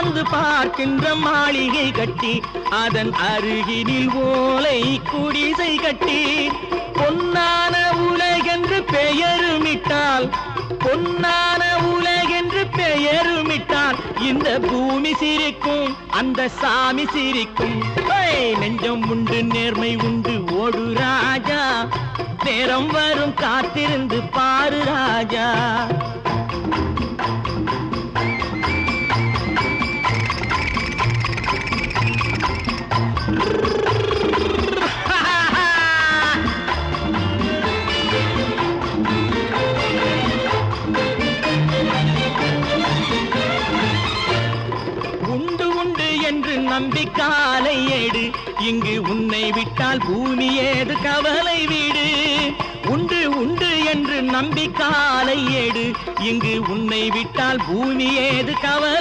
ஆழ்ந்து பார்க்கின்ற மாளிகை கட்டி அதன் அருகினில் ஓலை குடிசை கட்டி பொன்னான உலகென்று பெயருமிட்டால் பொன்னான உலகென்று பெயருமிட்டால் இந்த பூமி சிரிக்கும் அந்த சாமி சிரிக்கும். நெஞ்சம் உண்டு நேர்மை உண்டு ஓடு ராஜா, நேரம் வரும் காத்திருந்து பாரு ராஜா. நம்பிக்காலை ஏடு இங்கு உன்னை விட்டால் பூமி ஏது கவலை வீடு. உண்டு உண்டு என்று நம்பிக்காலை ஏடு இங்கு உன்னை விட்டால் பூமி ஏது கவலை